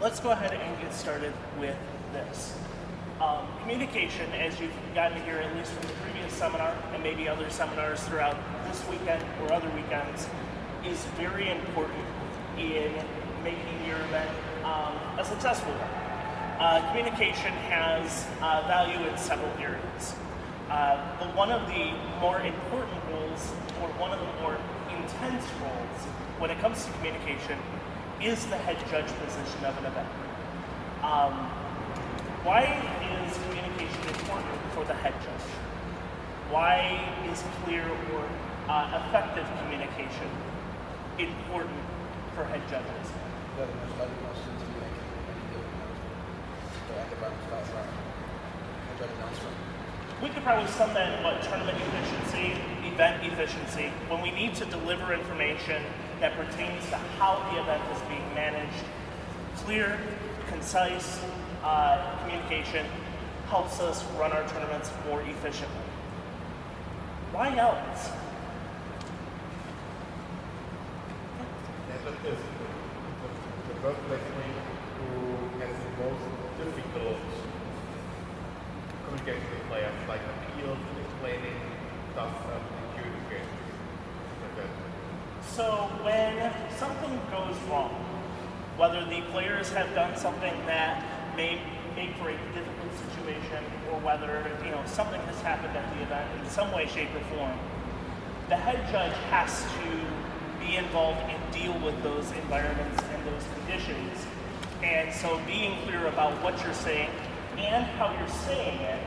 let's go ahead and get started with this. Communication, as you've gotten to hear at least from the previous seminar and maybe other seminars throughout this weekend or other weekends, is very important in making your event a successful one. Communication has value in several areas. But one of the more important roles, or one of the more intense roles when it comes to communication, is the head judge position of an event. Why is communication important for the head judge? Why is clear or effective communication important for head judges? We could probably sum that in what tournament efficiency, event efficiency, when we need to deliver information that pertains to how the event is being managed. Clear, concise communication helps us run our tournaments more efficiently. Why else? The first person who has the most difficult communication with players, like appeals, explaining stuff, communication. So when something goes wrong, whether the players have done something that may make for a difficult situation, or whether something has happened at the event in some way, shape, or form, the head judge has to be involved and deal with those environments and those conditions. And so being clear about what you're saying and how you're saying it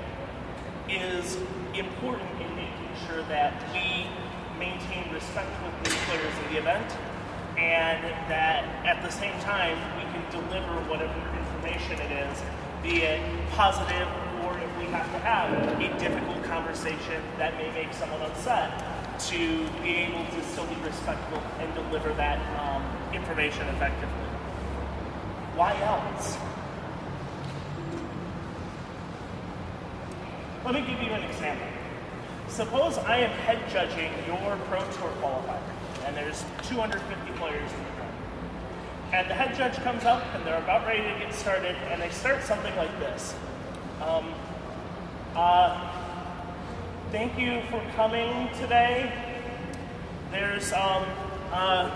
is important in making sure that we maintain respect with the players of the event, and that at the same time we can deliver whatever information it is, be it positive, or if we have to have a difficult conversation that may make someone upset, to be able to still be respectful and deliver that information effectively. Why else? Let me give you an example. Suppose I am head judging your Pro Tour qualifier, and there's 250 players in the room. And the head judge comes up, and they're about ready to get started, and they start something like this. Thank you for coming today. There's, I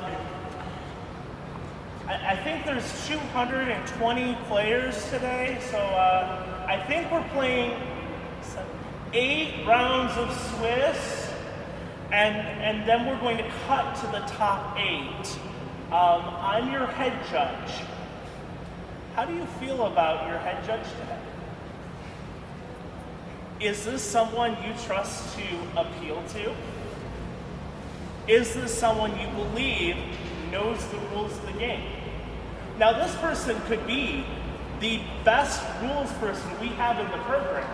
think there's 220 players today, so I think we're playing 8 rounds of Swiss, and then we're going to cut to the top 8. I'm your head judge. How do you feel about your head judge today? Is this someone you trust to appeal to? Is this someone you believe knows the rules of the game? Now, this person could be the best rules person we have in the program.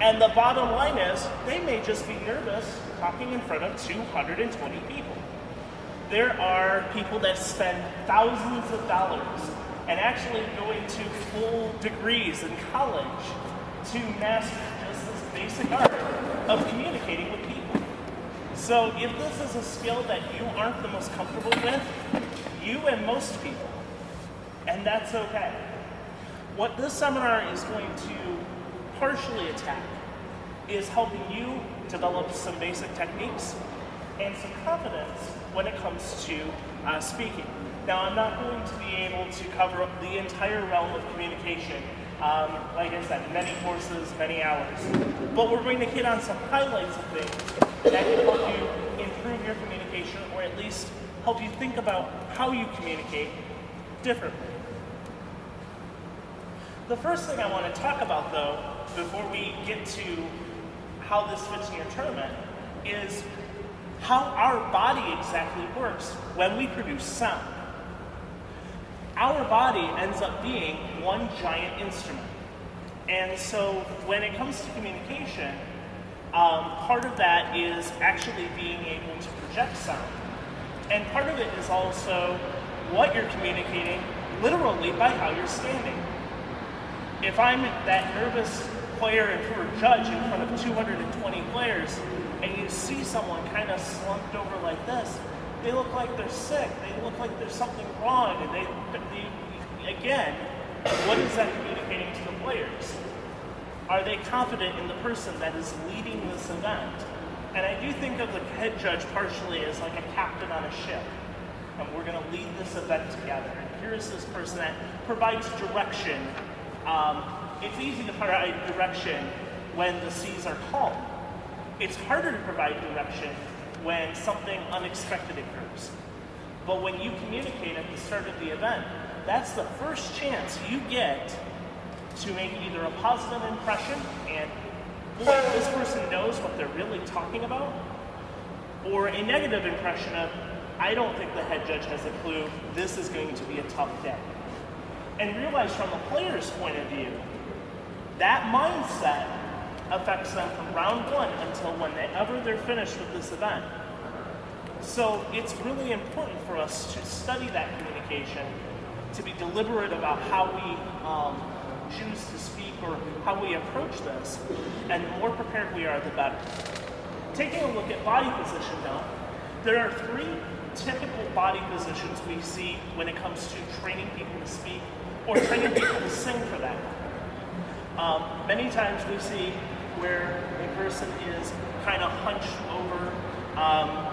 And the bottom line is, they may just be nervous talking in front of 220 people. There are people that spend thousands of dollars and actually going to full degrees in college to master just this basic art of communicating with people. So if this is a skill that you aren't the most comfortable with, you and most people, and that's okay. What this seminar is going to partially attack is helping you develop some basic techniques and some confidence when it comes to speaking. Now, I'm not going to be able to cover the entire realm of communication. Like I said, many courses, many hours. But we're going to hit on some highlights of things that can help you improve your communication, or at least help you think about how you communicate differently. The first thing I want to talk about, though, before we get to how this fits in your tournament, is how our body exactly works when we produce sound. Our body ends up being one giant instrument. And so when it comes to communication, part of that is actually being able to project sound. And part of it is also what you're communicating literally by how you're standing. If I'm that nervous player and for a judge in front of 220 players, and you see someone kind of slumped over like this, they look like they're sick, they look like there's something wrong, and again, what is that communicating to the players? Are they confident in the person that is leading this event? And I do think of the head judge partially as like a captain on a ship. And we're going to lead this event together. And here's this person that provides direction. It's easy to provide direction when the seas are calm. It's harder to provide direction when something unexpected occurs. But when you communicate at the start of the event, that's the first chance you get to make either a positive impression and, boy, this person knows what they're really talking about, or a negative impression of, I don't think the head judge has a clue, this is going to be a tough day. And realize from a player's point of view, that mindset affects them from round one until whenever they're finished with this event. So it's really important for us to study that communication, to be deliberate about how we choose to speak or how we approach this, and the more prepared we are, the better. Taking a look at body position now, there are three typical body positions we see when it comes to training people to speak or training people to sing for that. Many times we see where a person is kind of hunched over.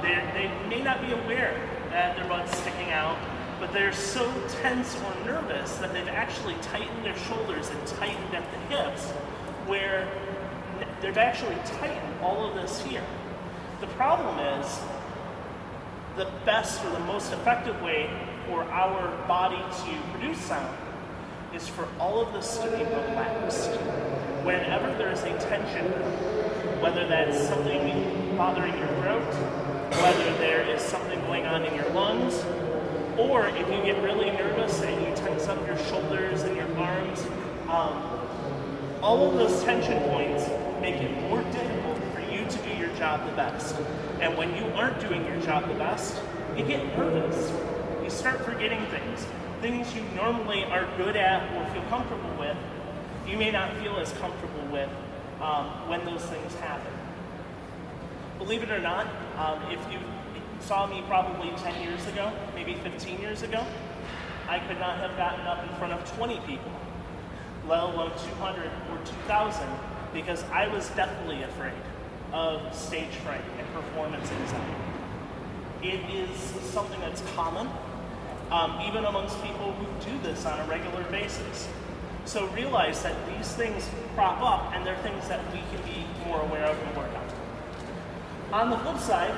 They may not be aware that their butt's sticking out, but they're so tense or nervous that they've actually tightened their shoulders and tightened at the hips, where they've actually tightened all of this here. The problem is, the best or the most effective way for our body to produce sound is for all of this to be relaxed. Whenever there is a tension, whether that's something bothering your throat, whether there is something going on in your lungs, or if you get really nervous and you tense up your shoulders and your arms, all of those tension points make it more difficult for you to do your job the best. And when you aren't doing your job the best, you get nervous. You start forgetting things you normally are good at or feel comfortable with, you may not feel as comfortable with when those things happen. Believe it or not, if you saw me probably 10 years ago, maybe 15 years ago, I could not have gotten up in front of 20 people, let alone 200 or 2,000, because I was deathly afraid of stage fright and performance anxiety. It is something that's common, even amongst people who do this on a regular basis. So realize that these things crop up, and they're things that we can be more aware of and work on. On the flip side,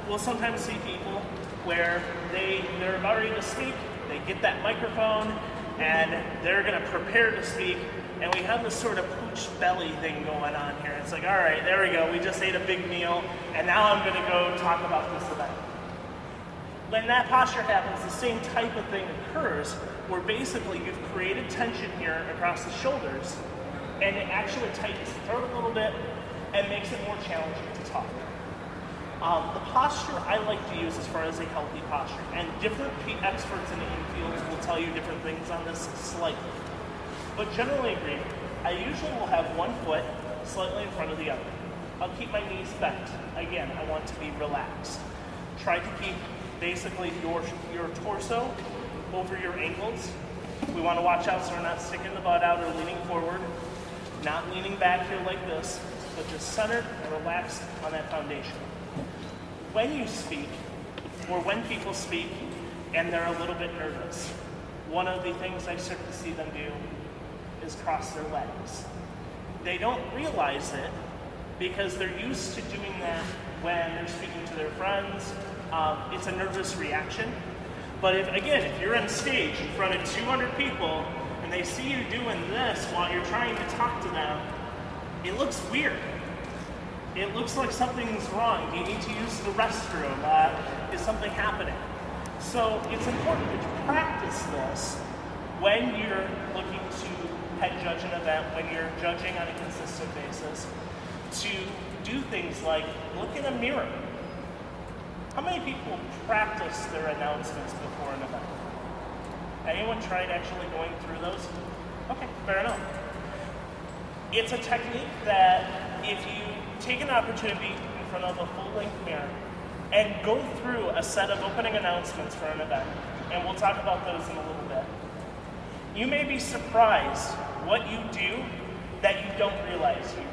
we'll sometimes see people where they're about ready to speak, they get that microphone, and they're going to prepare to speak, and we have this sort of pooch belly thing going on here. It's like, all right, there we go, we just ate a big meal, and now I'm going to go talk about this event. When that posture happens, the same type of thing occurs, where basically you've created tension here across the shoulders, and it actually tightens the throat a little bit and makes it more challenging to talk. The posture I like to use as far as a healthy posture, and different experts in the fields will tell you different things on this slightly. But generally agreed, I usually will have one foot slightly in front of the other. I'll keep my knees bent. Again, I want to be relaxed. Try to keep basically your torso over your ankles. We want to watch out so we're not sticking the butt out or leaning forward, not leaning back here like this, but just centered and relaxed on that foundation. When you speak, or when people speak and they're a little bit nervous, one of the things I start to see them do is cross their legs. They don't realize it because they're used to doing that when they're speaking to their friends. It's a nervous reaction. But if you're on stage in front of 200 people and they see you doing this while you're trying to talk to them, it looks weird. It looks like something's wrong. Do you need to use the restroom? Is something happening? So it's important that you practice this when you're looking to head judge an event, when you're judging on a consistent basis, to do things like look in a mirror. How many people practice their announcements before an event? Anyone tried actually going through those? Okay, fair enough. It's a technique that if you take an opportunity in front of a full-length mirror and go through a set of opening announcements for an event. And we'll talk about those in a little bit. You may be surprised what you do that you don't realize you do.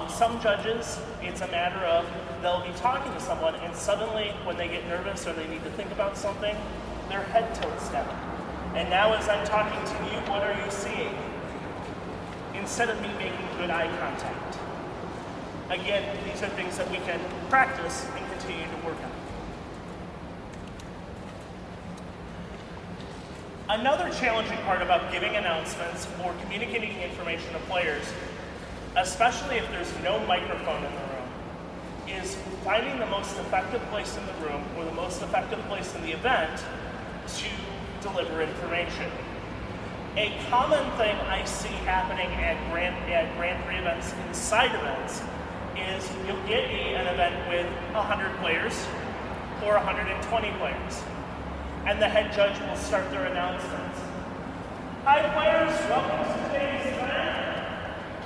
Some judges, it's a matter of they'll be talking to someone and suddenly when they get nervous or they need to think about something, their head tilts down. And now as I'm talking to you, what are you seeing? Instead of me making good eye contact. Again, these are things that we can practice and continue to work on. Another challenging part about giving announcements or communicating information to players, especially if there's no microphone in the room, is finding the most effective place in the room or the most effective place in the event to deliver information. A common thing I see happening at Grand Prix events, inside events, is you'll get an event with 100 players or 120 players. And the head judge will start their announcements. Hi players, welcome to today's event.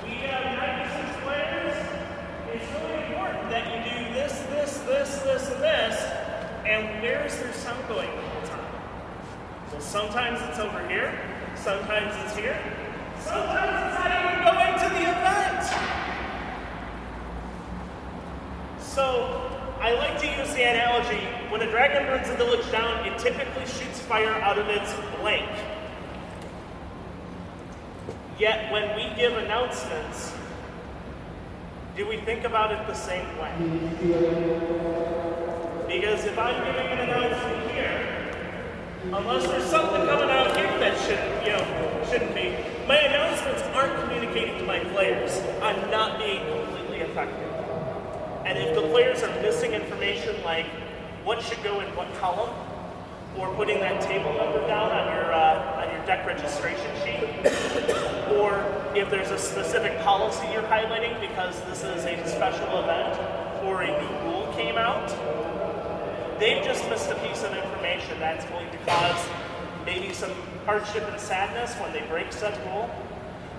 We have 96 players. It's really important that you do this, and this. And where's their sound going the whole time? Well, sometimes it's over here, sometimes it's here, sometimes it's not even going to the event. So, I like to use the analogy, when a dragon burns a village down, it typically shoots fire out of its blank. Yet, when we give announcements, do we think about it the same way? Because if I'm giving an announcement here, unless there's something coming out here that shouldn't be, my announcements aren't communicating to my players. I'm not being completely effective. And if the players are missing information like what should go in what column, or putting that table number down on your deck registration sheet, or if there's a specific policy you're highlighting because this is a special event or a new rule came out, they've just missed a piece of information that's going to cause maybe some hardship and sadness when they break said rule,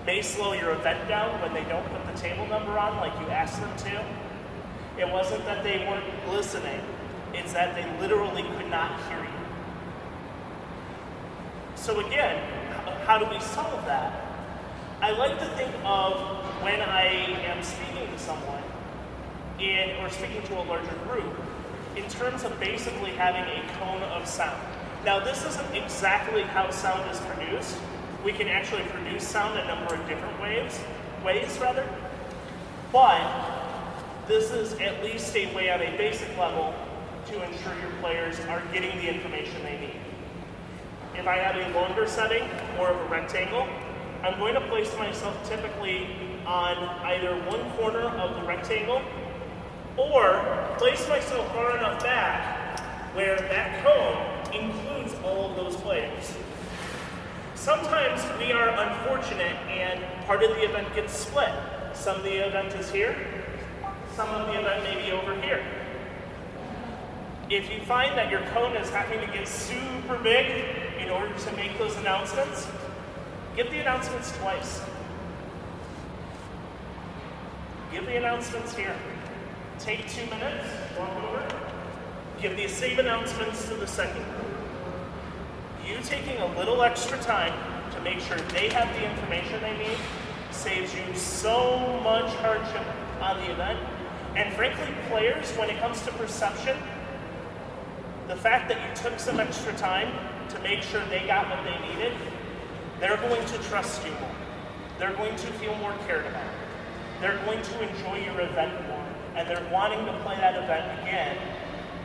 may slow your event down when they don't put the table number on like you asked them to. It wasn't that they weren't listening, it's that they literally could not hear you. So again, how do we solve that? I like to think of when I am speaking to someone or speaking to a larger group in terms of basically having a cone of sound. Now this isn't exactly how sound is produced. We can actually produce sound a number of different ways, but this is at least a way on a basic level to ensure your players are getting the information they need. If I have a longer setting, more of a rectangle, I'm going to place myself typically on either one corner of the rectangle or place myself far enough back where that cone includes all of those players. Sometimes we are unfortunate and part of the event gets split. Some of the event is here, some of the event may be over here. If you find that your cone is having to get super big in order to make those announcements, give the announcements twice. Give the announcements here. Take 2 minutes, walk over, give the same announcements to the second group. You taking a little extra time to make sure they have the information they need saves you so much hardship on the event. And frankly, players, when it comes to perception, the fact that you took some extra time to make sure they got what they needed, they're going to trust you more. They're going to feel more cared about. They're going to enjoy your event more. And they're wanting to play that event again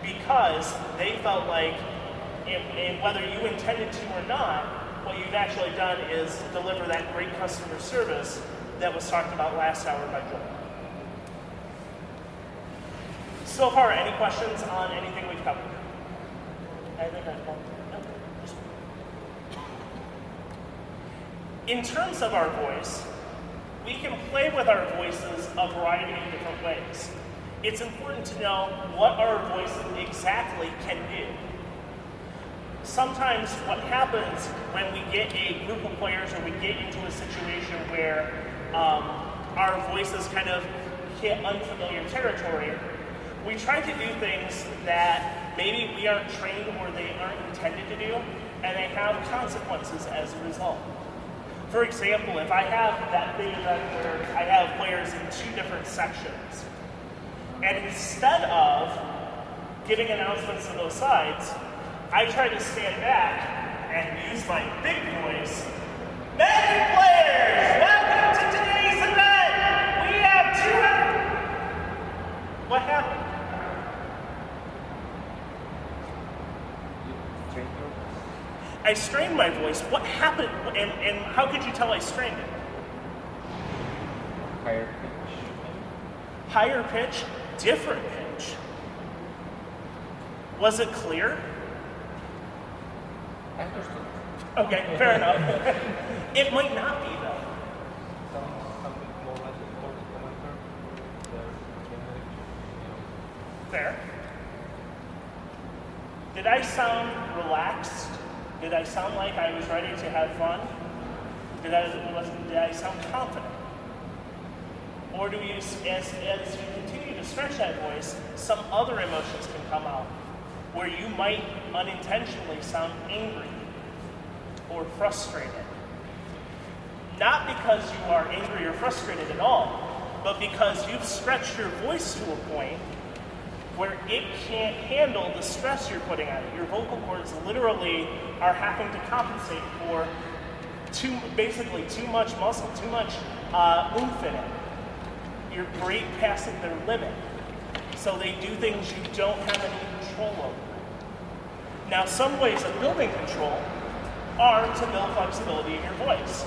because they felt like, and whether you intended to or not, what you've actually done is deliver that great customer service that was talked about last hour by Joel. So far, any questions on anything we've covered? In terms of our voice, we can play with our voices a variety of different ways. It's important to know what our voice exactly can do. Sometimes what happens when we get a group of players or we get into a situation where our voices kind of hit unfamiliar territory, We try to do things that maybe we aren't trained or they aren't intended to do, and they have consequences as a result. For example, if I have that big event where I have players in 2 different sections, and instead of giving announcements to both sides, I try to stand back and use my big voice. Men and players, welcome to today's event! We have 200... What happened? I strained my voice. What happened? And how could you tell I strained it? Higher pitch. Higher pitch, different pitch. Was it clear? I understood. Okay, fair enough. It might not be though. Something more like a commenter. Fair. Did I sound relaxed? Did I sound like I was ready to have fun? Did I sound confident? Or do you, as you continue to stretch that voice, some other emotions can come out, where you might unintentionally sound angry or frustrated. Not because you are angry or frustrated at all, but because you've stretched your voice to a point where it can't handle the stress you're putting on it. Your vocal cords literally are having to compensate for basically too much muscle, too much oomph in it. You're great passing their limit. So they do things you don't have any control over. Now, some ways of building control are to build flexibility in your voice.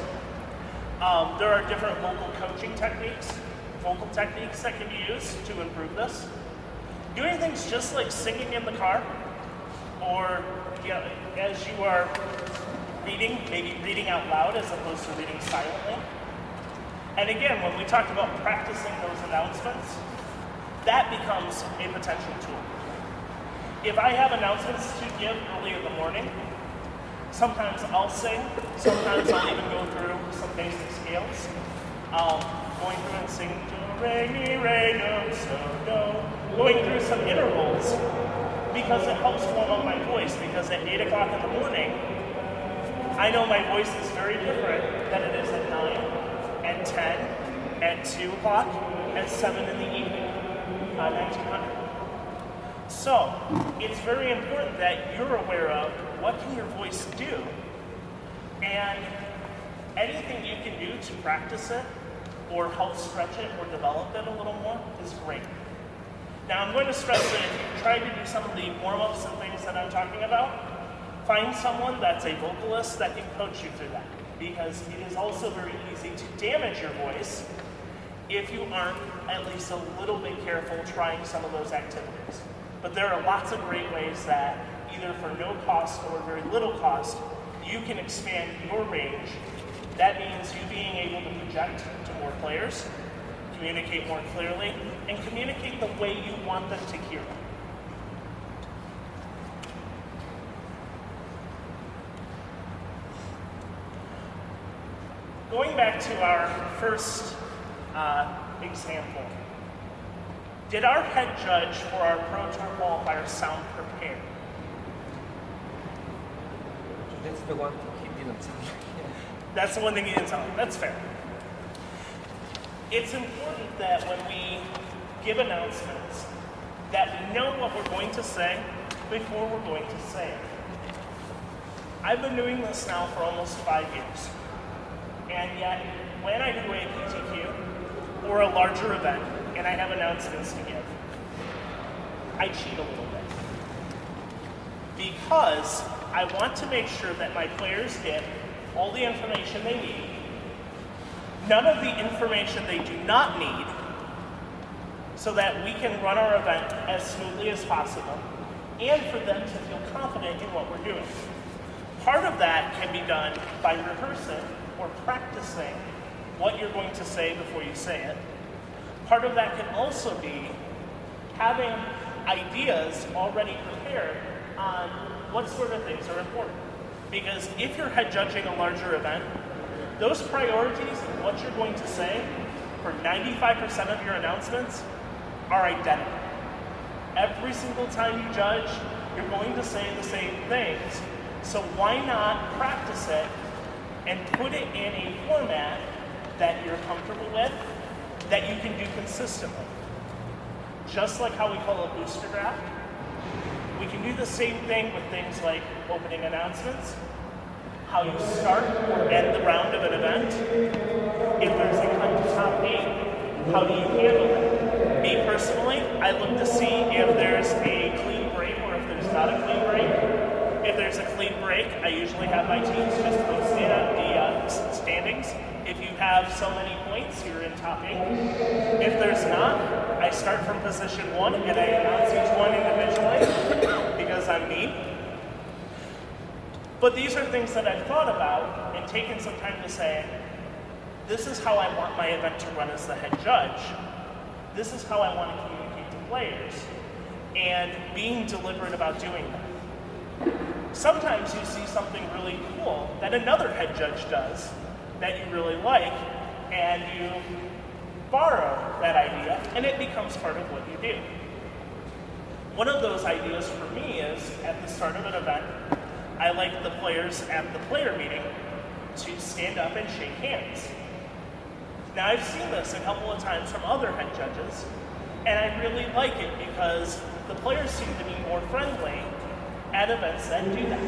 There are different vocal coaching techniques, vocal techniques that can be used to improve this. Doing things just like singing in the car, or as you are reading, maybe reading out loud as opposed to reading silently. And again, when we talked about practicing those announcements, that becomes a potential tool. If I have announcements to give early in the morning, sometimes I'll sing, sometimes I'll even go through some basic scales. Going through and singing, do, re, mi, re, do, so, do. Going through some intervals, because it helps warm up my voice, because at 8 o'clock in the morning, I know my voice is very different than it is at 9, at 10, at 2 o'clock, at 7 in the evening, 1900. So, it's very important that you're aware of what can your voice do, and anything you can do to practice it, or help stretch it, or develop it a little more is great. Now, I'm going to stress that if you try to do some of the warm-ups and things that I'm talking about, find someone that's a vocalist that can coach you through that, because it is also very easy to damage your voice if you aren't at least a little bit careful trying some of those activities. But there are lots of great ways that, either for no cost or very little cost, you can expand your range. That means you being able to project to more players, communicate more clearly, and communicate the way you want them to hear. Going back to our first example, did our head judge for our Pro Tour qualifier sound prepared? That's the one he didn't say. That's the one thing he didn't tell me. That's fair. It's important that when we give announcements, that we know what we're going to say before we're going to say it. I've been doing this now for almost 5 years. And yet, when I do a PTQ or a larger event, and I have announcements to give, I cheat a little bit. Because I want to make sure that my players get all the information they need, none of the information they do not need, so that we can run our event as smoothly as possible, and for them to feel confident in what we're doing. Part of that can be done by rehearsing or practicing what you're going to say before you say it. Part of that can also be having ideas already prepared on what sort of things are important. Because if you're head judging a larger event, those priorities and what you're going to say for 95% of your announcements are identical. Every single time you judge, you're going to say the same things. So why not practice it and put it in a format that you're comfortable with, that you can do consistently? Just like how we call a booster draft, we can do the same thing with things like opening announcements, how you start or end the round of an event. If there's a kind of top 8, how do you handle it? Me personally, I look to see if there's a clean break or if there's not a clean break. If there's a clean break, I usually have my teams just post the standings. If you have so many points, you're in top 8. If there's not, I start from position 1 and I announce each one individually because I'm me. But these are things that I've thought about and taken some time to say, this is how I want my event to run as the head judge. This is how I want to communicate to players, and being deliberate about doing that. Sometimes you see something really cool that another head judge does that you really like, and you borrow that idea, and it becomes part of what you do. One of those ideas for me is, at the start of an event, I like the players at the player meeting to stand up and shake hands. Now, I've seen this a couple of times from other head judges, and I really like it because the players seem to be more friendly at events that do that.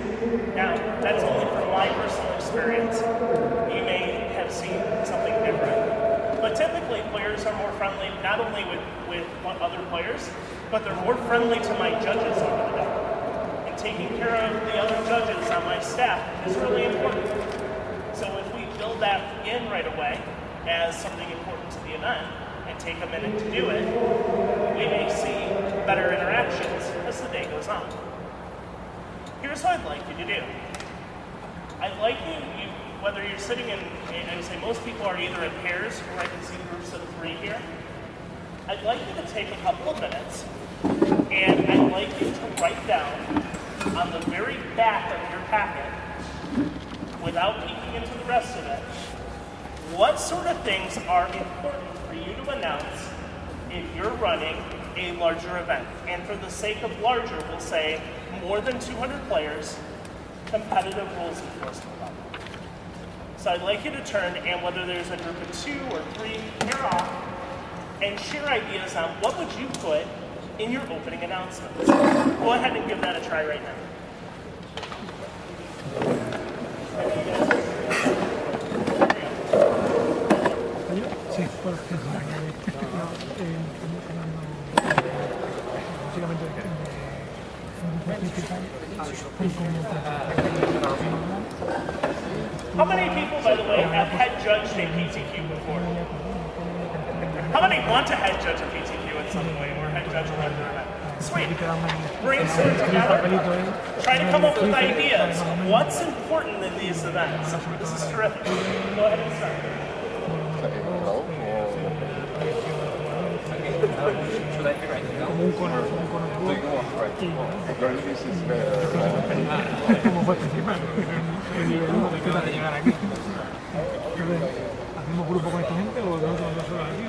Now, that's only from my personal experience. You may have seen something different. But typically, players are more friendly not only with other players, but they're more friendly to my judges over the day. And taking care of the other judges on my staff is really important. So if we build that in right away as something important to the event and take a minute to do it, we may see better interactions as the day goes on. Here's what I'd like you to do. I'd like you, whether you're sitting in, I would say most people are either in pairs, or I can see groups of 3 here. I'd like you to take a couple of minutes, and I'd like you to write down on the very back of your packet, without peeking into the rest of it, what sort of things are important for you to announce if you're running a larger event. And for the sake of larger, we'll say more than 200 players, competitive rules enforcement level. So I'd like you to turn, and whether there's a group of 2 or 3, pair off, and share ideas on what would you put in your opening announcements. Go ahead and give that a try right now. Sí, bueno, básicamente How many people, by the way, have head judged a PTQ before? How many want to head judge a PTQ in some way, or head judge a regular event? Sweet. Brainstorm together. Try to come up with ideas. What's important in these events? This is terrific. Go ahead and start. como un cono como fue principal el nivel 1 de queda de llegar aquí. Entonces, ¿hacemos grupo con esta gente o nosotros dos solos aquí?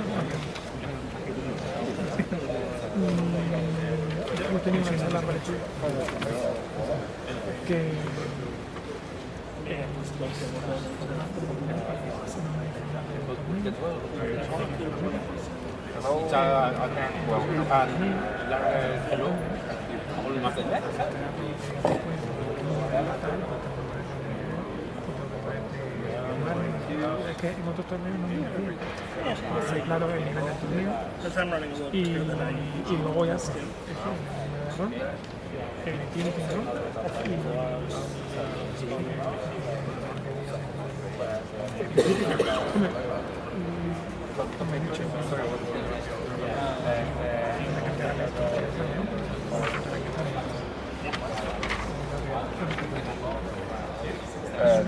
Hemos tenido una charla parecida que es que en otros torneos no me sí, claro, el nivel del torneo y luego ya tiene que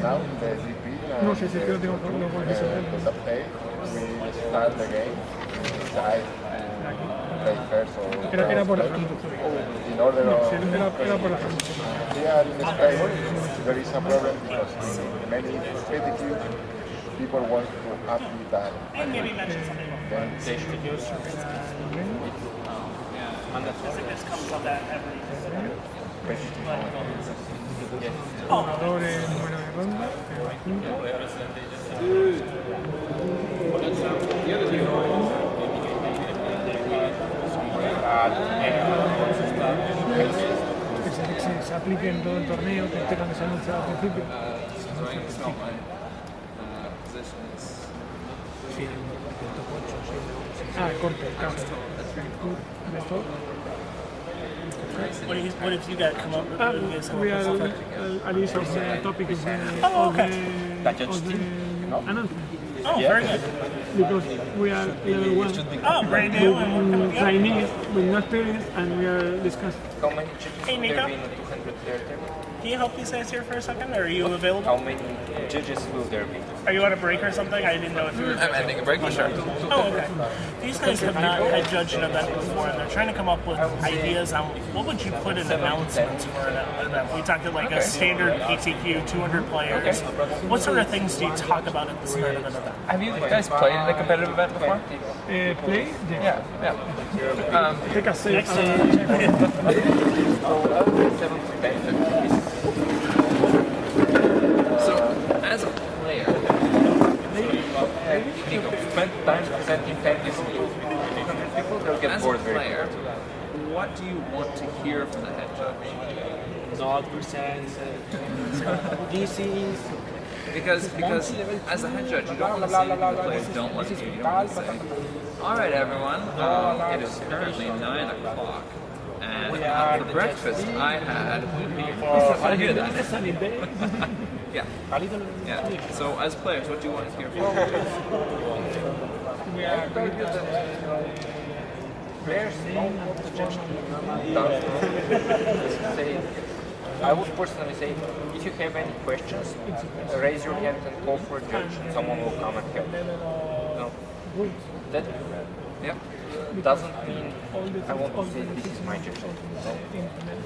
Now the GP no sé si creo que tengo the update, we start the game inside and play first or era por la gente. in order No, of era por la gente. here in Spain there is a problem because in many competitive people want to update that. And maybe mention something. Then Y Because it just comes up at every. Oh, Jugadores, número de ronda, quinto. Que se aplique en todo el torneo, que tengan que ser anunciado al principio. Ah, corte, caso. what if you got come up with you guys come up We with are something? at least of the topic of the, Oh, of okay. the announcement. Oh, very good. Because we are level 1. Oh, brand new and we're coming together. Trainees with no experience, and we are discussing. How many judges Hey, will Nico. there be in the 200 table? Can you help these guys here for a second? Or are you How available? many judges will there be? Are you on a break or something? I didn't know if you were. I'm ending a break for sure. Oh, okay. These guys have not had judged an event before, and they're trying to come up with ideas on what would you put in announcements for an event. We talked like a standard PTQ, 200 players. What sort of things do you talk about at the start of an event? Have you guys played in a competitive event before? Play? Yeah. Take a save. So, as a player, Nico, spend time presenting 10 people, they'll get as a bored very player, what do you want to hear from the head judge? Dog percent, DCs. Because as a head judge, you don't want to say anything the players don't want to hear. You don't want to say, all right, everyone, it is currently 9 o'clock. And for breakfast, I had. I hear that. Yeah. Yeah. So, as players, what do you want to hear from them? I told you that players don't want to judge say, I would personally say, if you have any questions, raise your hand and call for a judge, and someone will come and help. No. That doesn't mean I want to say this is my judge.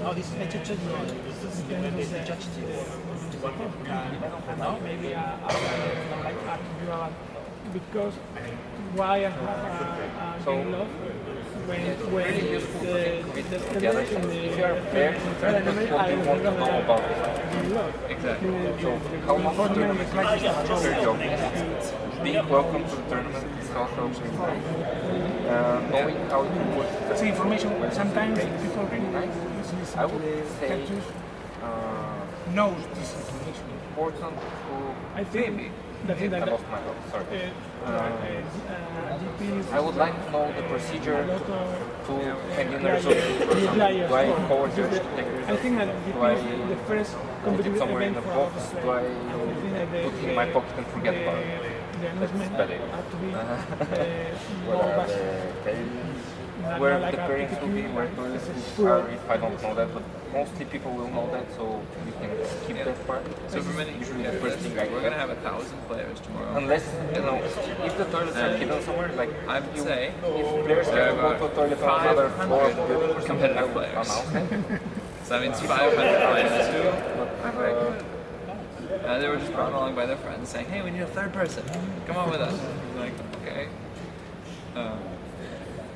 Oh, this is my judge. No, this is the judge No, maybe because why I have a game log when Really useful to think the together. If you are fair, what you want to know about it. Exactly. So, how much tournament is your job? Being welcome to the tournament is also knowing how it works. it's information sometimes people I would say knows this information. important to I think the thing I that lost my thought, sorry. GPs I would like to know the procedure to hand in the players, results. For new example, players. do I forward judge to take the I results? think that Do GP I is the first put it competitive somewhere in event the for box? us. Do I put it in my pocket and forget about it? The announcement bad idea. have to be What more are basic. the where the pairings will be, where toilets are, if I don't know that, but mostly people will know that, so you can skip that part. So for many, Usually the first thing I we're going to have 1,000 players tomorrow. unless, if the toilets are hidden somewhere, like I would say if players there can go are to a toilet on another floor of the building or something, I competitive would players. announce that. So that means 500 players who But, they were just brought along by their friends saying, hey, we need a third person. Come on with us. I'm like, okay.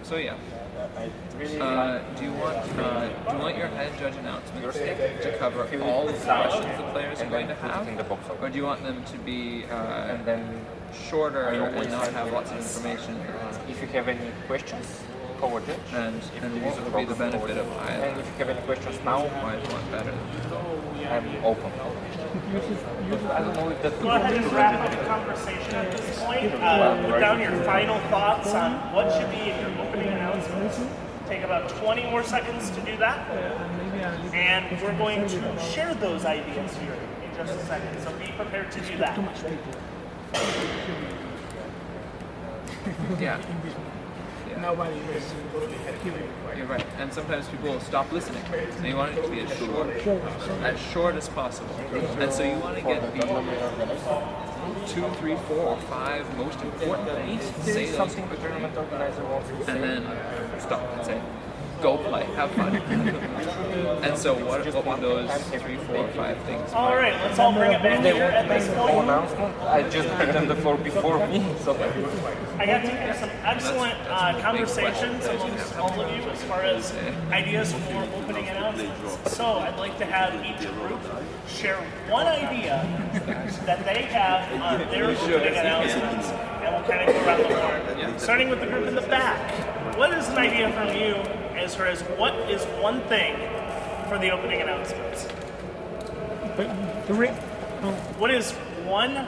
So yeah. really, Do you want your head judge announcement to cover all of the questions the players are and going then to put it in the have? box. Or do you want them to be And then shorter I and always not have have lots of information? if you have any questions, forward it. And what would be the benefit of And either? if you have any questions now, Why is one better? I'm open. I don't know if that's Go ahead and wrap up the conversation at this point. Put down your final thoughts on what should be in your opening announcements. Take about 20 more seconds to do that. And we're going to share those ideas here in just a second. So be prepared to do that. Yeah. Nobody is You're right. And sometimes people will stop listening. And you want it to be as short as possible. And so you want to get the 2, 3, 4, or 5 most important things, say those, something the tournament organizer wants to say. and then stop and say, go play, have fun. And so what were those 3, 4, 5 things? All right, let's all bring it back They here won't at make this the whole point. announcement. I just put them the floor before me, so I got to hear some excellent conversations amongst all of you as far as ideas for opening announcements. So I'd like to have each group share one idea that they have on their opening announcements, and we'll kind of go around the horn. Starting with the group in the back. What is an idea from you as far as what is one thing for the opening announcements? What is one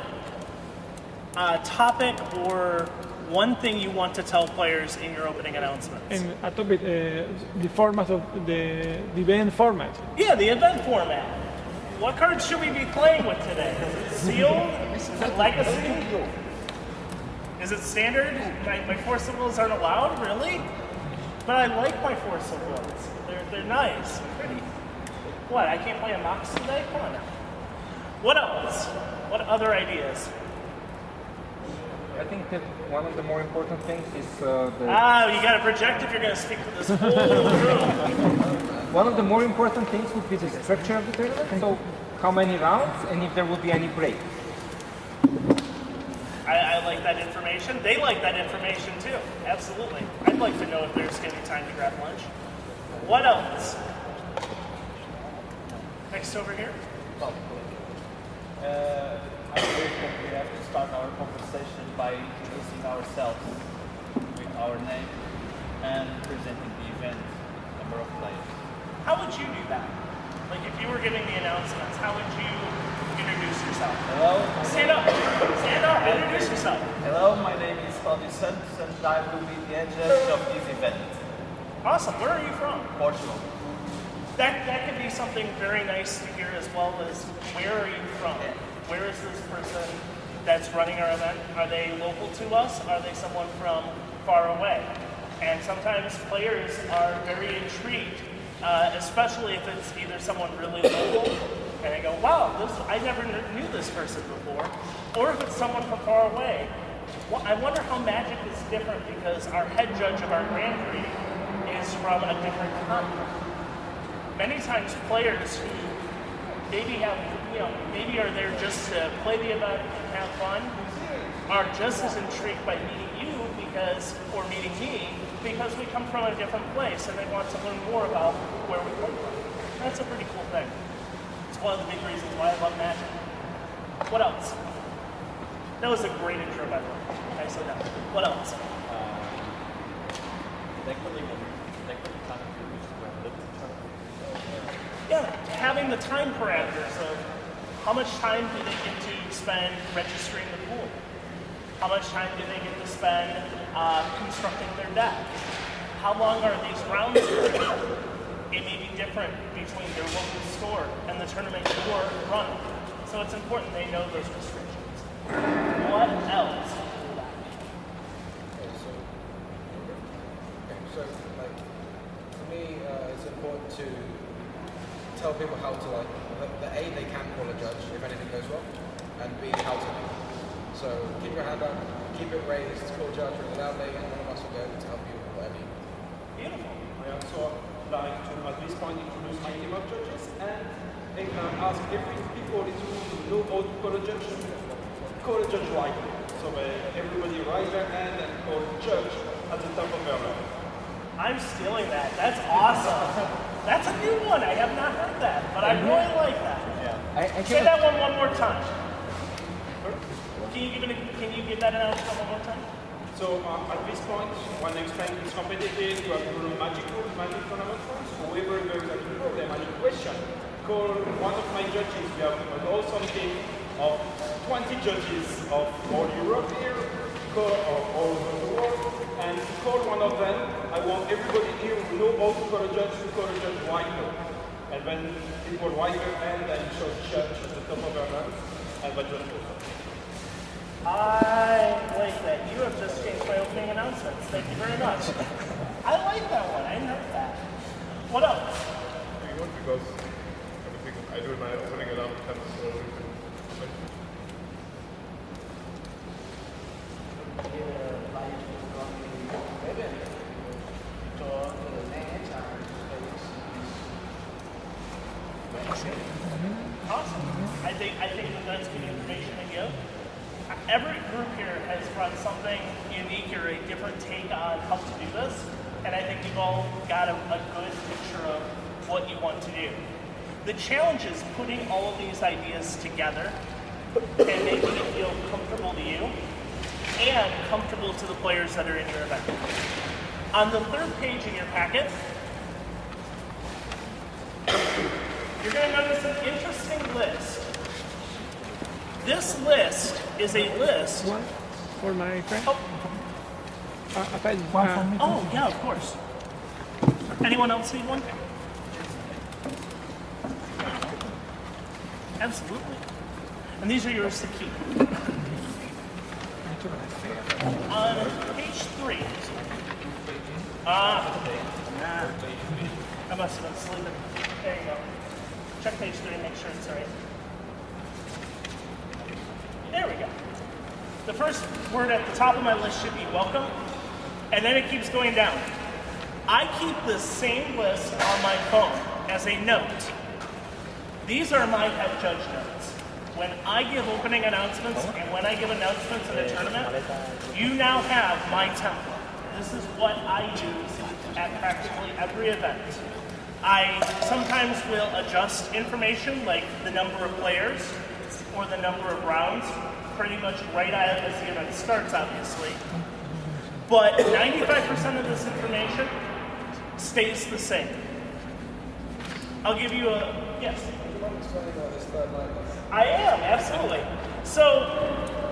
topic or one thing you want to tell players in your opening announcements? And a topic, the format of the event format. Yeah, the event format. What cards should we be playing with today? Is it sealed? Is it legacy? Is it standard? My force of wills aren't allowed, really? But I like my force of wills. They're nice, pretty. What? I can't play a Mox today? Come on now. What else? What other ideas? I think that one of the more important things is you gotta project if you're gonna speak to this whole room. one of the more important things would be the structure of the tournament. So how many rounds and if there will be any break. I like that information. They like that information too. Absolutely. I'd like to know if there's gonna be time to grab lunch. What else? Next over here. I believe that we have to start our conversation by introducing ourselves with our name and presenting the event, number of players. How would you do that? Like if you were giving the announcements, how would you introduce yourself? Hello. Stand up. Stand up. Introduce yourself. Hello, my name is Claudio Santos and I will be the agent of this event. Awesome. Where are you from? Portugal. That could be something very nice to hear as well as where are you from? Where is this person that's running our event? Are they local to us? Are they someone from far away? And sometimes players are very intrigued, especially if it's either someone really local and they go, wow, I never knew this person before. Or if it's someone from far away. Well, I wonder how Magic is different because our head judge of our Grand Prix is from a different continent. Many times players who maybe are there just to play the event and have fun are just as intrigued by meeting you or meeting me because we come from a different place and they want to learn more about where we come from. That's a pretty cool thing. It's one of the big reasons why I love Magic. What else? That was a great intro, by the way. Nicely done. What else? Yeah, having the time parameters of how much time do they get to spend registering the pool? How much time do they get to spend constructing their deck? How long are these rounds? It may be different between their local store and the tournament you're running. So it's important they know those restrictions. What else? So, like, for me, it's important to tell people how to, like, the A, they can call a judge if anything goes wrong, and B, how to do it. So keep your hand up, keep it raised, call judge really loudly, and one of us will be able to help you with whatever you need. Beautiful. I also like to, at this point, introduce my team of judges, and I can ask every people to know how to call a judge right. So everybody raise their hand and call judge at the top of their line. I'm stealing that. That's awesome. That's a new one. I have not heard that, but I really like that. I Say that one more time. Can you give that announcement one more time? So at this point, when I explain it's competitive, you have to do magic rules, magic tournament rules. However, there is a problem, a question. Call one of my judges. We have an awesome team of 20 judges of all Europe here, all over the world. And to call one of them, I want everybody here who know how to call a judge wider. And when people wide their hand and show judge at the top of their hands, and the judge goes up. I like that. You have just changed my opening announcements. Thank you very much. I like that one. I know that. What else? Because everything I do in my opening announcements I think that that's good information to give. Every group here has brought something unique or a different take on how to do this, and I think you've all got a good picture of what you want to do. The challenge is putting all of these ideas together and making it feel comfortable to you and comfortable to the players that are in your event. On the third page in your packet, you're going to notice an interesting list. This list is a list. One for my friend. Oh, One for me. oh yeah, of course. Anyone else need one? Absolutely. And these are yours to keep. On page 3. I must have been sleeping. There you go. Check page 3 and make sure it's right. There we go. The first word at the top of my list should be welcome, and then it keeps going down. I keep the same list on my phone as a note. These are my head judge notes. When I give opening announcements and when I give announcements in a tournament, you now have my template. This is what I use at practically every event. I sometimes will adjust information like the number of players or the number of rounds pretty much right out as the event starts, obviously. But 95% of this information stays the same. I'll give you a, yes? I am, absolutely. So,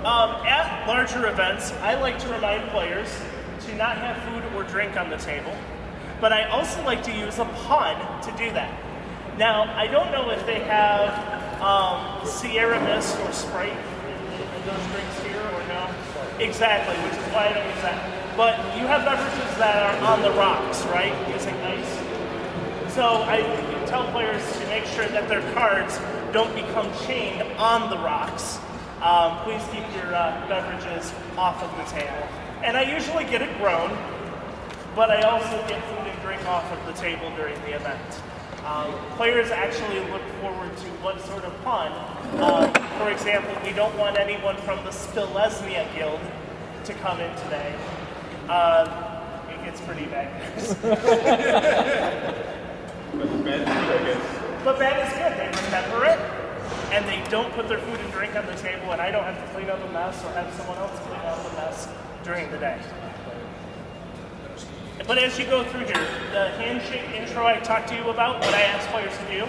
at larger events, I like to remind players to not have food or drink on the table, but I also like to use a pun to do that. Now, I don't know if they have Sierra Mist or Sprite in those drinks here or no. Exactly, which is why I don't use that. But you have beverages that are on the rocks, right, using ice. So I tell players to make sure that their cards don't become chained on the rocks. Please keep your beverages off of the table. And I usually get it grown, but I also get food and drink off of the table during the event. Players actually look forward to what sort of pun. For example, we don't want anyone from the Spilesnia Guild to come in today. It gets pretty bad. But bad is good, I guess. But bad is good. They remember it, and they don't put their food and drink on the table, and I don't have to clean up a mess or have someone else clean up a mess during the day. But as you go through here, the handshake intro I talked to you about, what I ask players to do,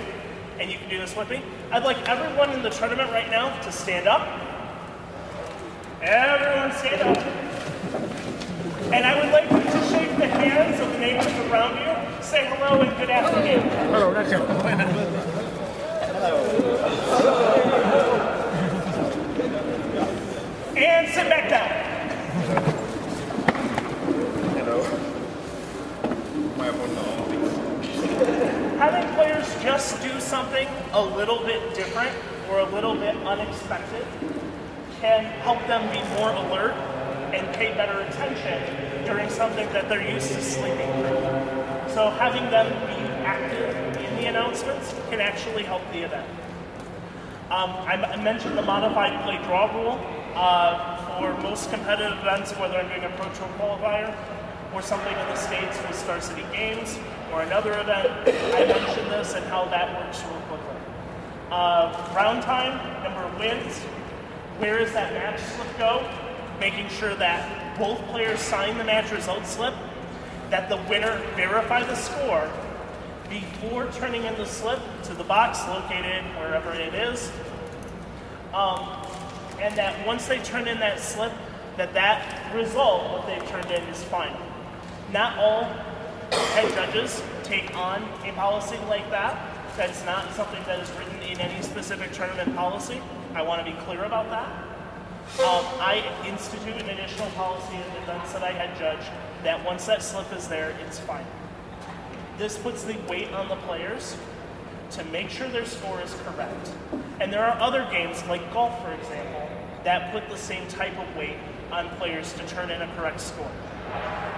and you can do this with me, I'd like everyone in the tournament right now to stand up. Everyone stand up. And I would like you to shake the hands of the neighbors around you, say hello and good afternoon. Hello, that's it. And sit back down. Having players just do something a little bit different or a little bit unexpected can help them be more alert and pay better attention during something that they're used to sleeping through. So having them be active in the announcements can actually help the event. I mentioned the modified play draw rule. For most competitive events, whether I'm doing a Pro Tour qualifier or something in the States with Star City Games or another event, I mentioned this and how that works real quickly. Round time, number of wins, where does that match slip go? Making sure that both players sign the match result slip, that the winner verify the score before turning in the slip to the box located wherever it is, and that once they turn in that slip, that result, what they've turned in, is final. Not all head judges take on a policy like that. That's not something that is written in any specific tournament policy. I want to be clear about that. I institute an additional policy in the events that I head judge that once that slip is there, it's final. This puts the weight on the players to make sure their score is correct. And there are other games, like golf, for example, that put the same type of weight on players to turn in a correct score.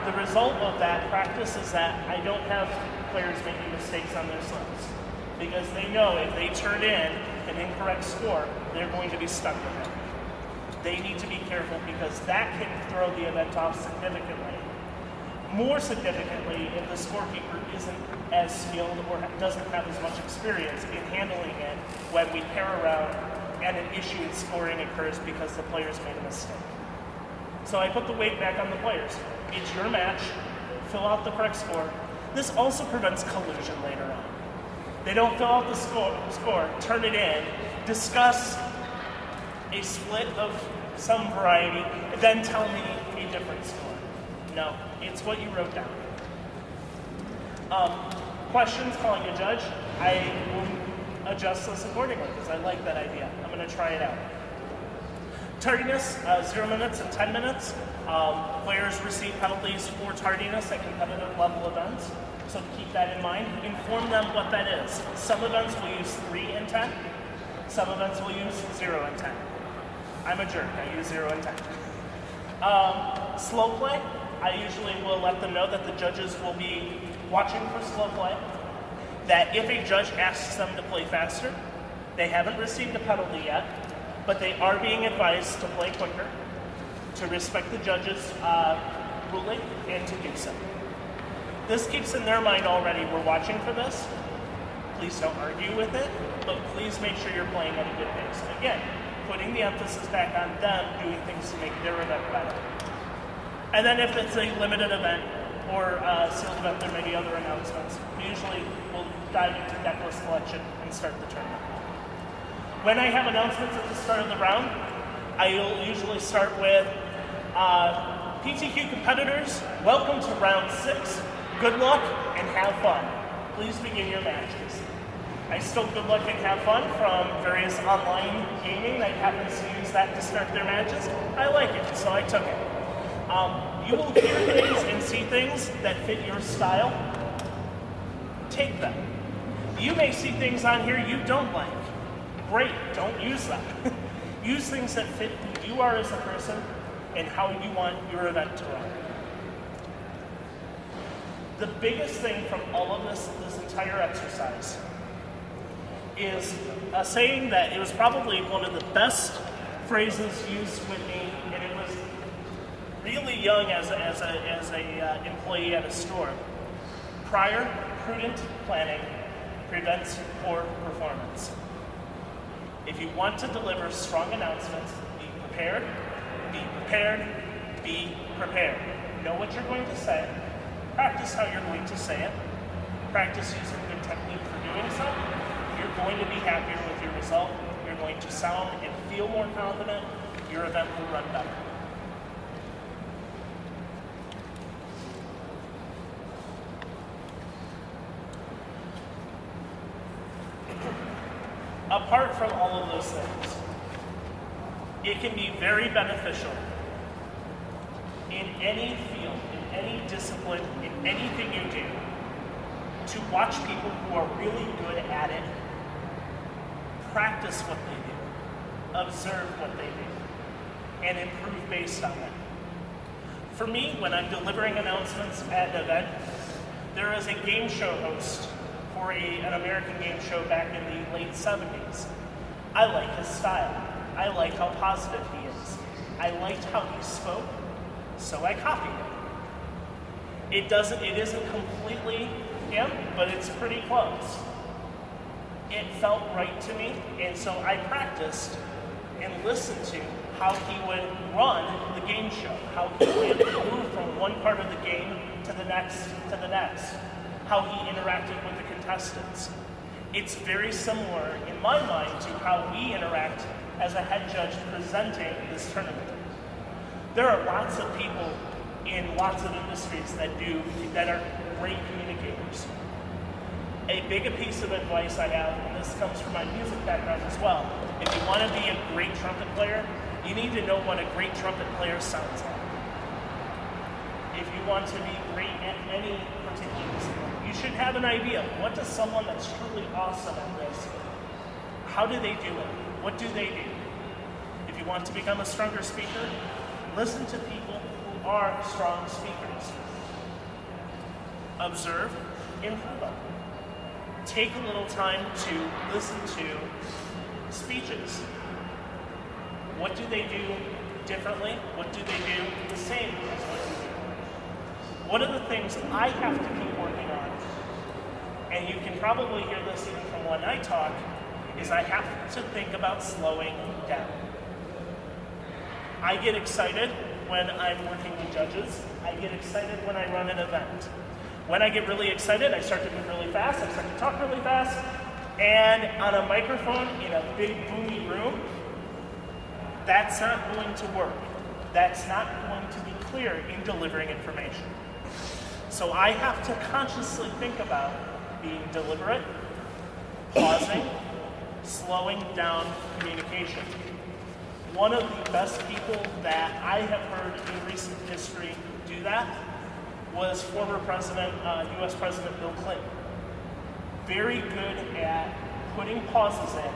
The result of that practice is that I don't have players making mistakes on their slips. because they know if they turn in an incorrect score, they're going to be stuck with it. They need to be careful because that can throw the event off significantly. More significantly, if the scorekeeper isn't as skilled or doesn't have as much experience in handling it when we pair around and an issue in scoring occurs because the players made a mistake. So I put the weight back on the players. It's your match. Fill out the correct score. This also prevents collusion later on. They don't fill out the score, turn it in, discuss a split of some variety, and then tell me a different score. No, it's what you wrote down. Questions, calling a judge, I will adjust this accordingly because I like that idea. I'm going to try it out. Tardiness, 0 minutes and 10 minutes. Players receive penalties for tardiness at competitive level events. So keep that in mind. Inform them what that is. Some events will use 3 and 10. Some events will use 0 and 10. I'm a jerk, I use 0 and 10. Slow play, I usually will let them know that the judges will be watching for slow play. That if a judge asks them to play faster, they haven't received a penalty yet, but they are being advised to play quicker, to respect the judge's ruling, and to do so. This keeps in their mind already, we're watching for this. Please don't argue with it, but please make sure you're playing at a good pace. Again, putting the emphasis back on them doing things to make their event better. And then if it's a limited event or a sealed event, there may be other announcements. We usually will dive into decklist selection and start the tournament. When I have announcements at the start of the round, I'll usually start with PTQ competitors, welcome to round 6. Good luck and have fun. Please begin your matches. I still good luck and have fun from various online gaming that happens to use that to start their matches. I like it, so I took it. You will hear things and see things that fit your style. Take them. You may see things on here you don't like. Great, don't use them. Use things that fit who you are as a person and how you want your event to run. The biggest thing from all of this entire exercise is a saying that it was probably one of the best phrases used with me, and it was really young as a employee at a store. Prior prudent planning prevents poor performance. If you want to deliver strong announcements, be prepared, be prepared, be prepared. Know what you're going to say. Practice how you're going to say it. Practice using good technique for doing so. You're going to be happier with your result. You're going to sound and feel more confident. Your event will run better. Apart from all of those things, it can be very beneficial in any field, in any discipline, in anything you do, to watch people who are really good at it, practice what they do, observe what they do, and improve based on it. For me, when I'm delivering announcements at an event, there is a game show host for an American game show back in the late 70s. I like his style. I like how positive he is. I liked how he spoke, so I copied it. It isn't completely him, but it's pretty close. It felt right to me, and so I practiced and listened to how he would run the game show, how he would move from one part of the game to the next, how he interacted with the contestants. It's very similar, in my mind, to how we interact as a head judge presenting this tournament. There are lots of people in lots of industries that are great communicators. A big piece of advice I have, and this comes from my music background as well, if you want to be a great trumpet player, you need to know what a great trumpet player sounds like. If you want to be great at any particular discipline, you should have an idea. What does someone that's truly awesome at this, how do they do it? What do they do? If you want to become a stronger speaker, listen to people who are strong speakers. Observe, improve them. take a little time to listen to speeches. What do they do differently? What do they do the same as what you do? One of the things I have to keep working on, and you can probably hear this even from when I talk, is I have to think about slowing down. I get excited when I'm working with judges. I get excited when I run an event. When I get really excited, I start to move really fast, I start to talk really fast, and on a microphone in a big boomy room, that's not going to work. That's not going to be clear in delivering information. So I have to consciously think about being deliberate, pausing, slowing down communication. One of the best people that I have heard in recent history do that was former President, US President Bill Clinton. Very good at putting pauses in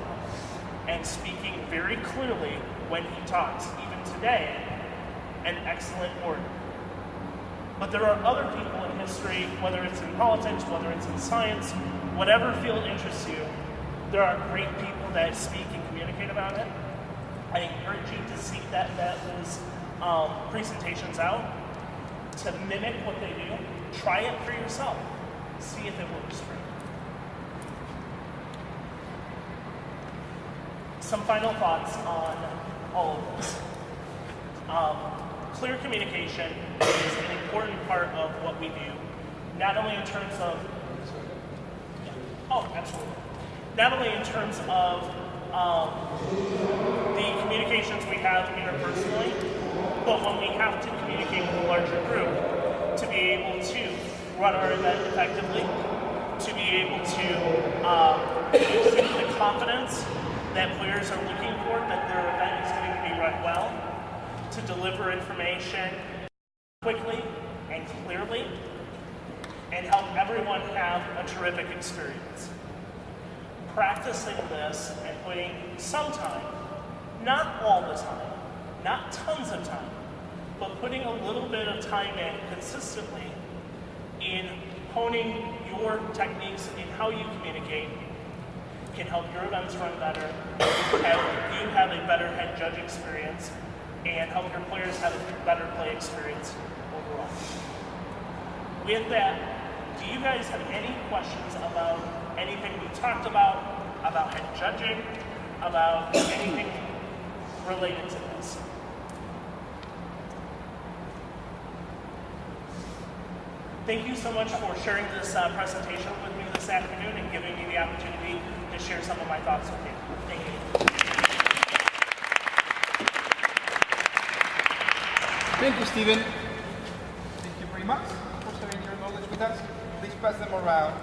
and speaking very clearly when he talks. Even today, an excellent orator. But there are other people in history, whether it's in politics, whether it's in science, whatever field interests you, there are great people that speak and communicate about it. I encourage you to seek those presentations out, to mimic what they do. Try it for yourself. See if it works for you. Some final thoughts on all of this. Clear communication is an important part of what we do, not only in terms of, not only in terms of the communications we have interpersonally, but when we have to communicate with a larger group, to be able to run our event effectively, to be able to give the confidence that players are looking for, that their event is going to be run well, to deliver information quickly and clearly, and help everyone have a terrific experience. Practicing this and putting some time, not all the time, not tons of time, but putting a little bit of time in consistently in honing your techniques in how you communicate can help your events run better, you have a better head judge experience, and help your players have a better play experience overall. With that, do you guys have any questions about anything we talked about head judging, about anything related to this? Thank you so much for sharing this presentation with me this afternoon and giving me the opportunity to share some of my thoughts with you. Thank you. Thank you, Stephen. Thank you very much for sharing your knowledge with us. Please pass them around.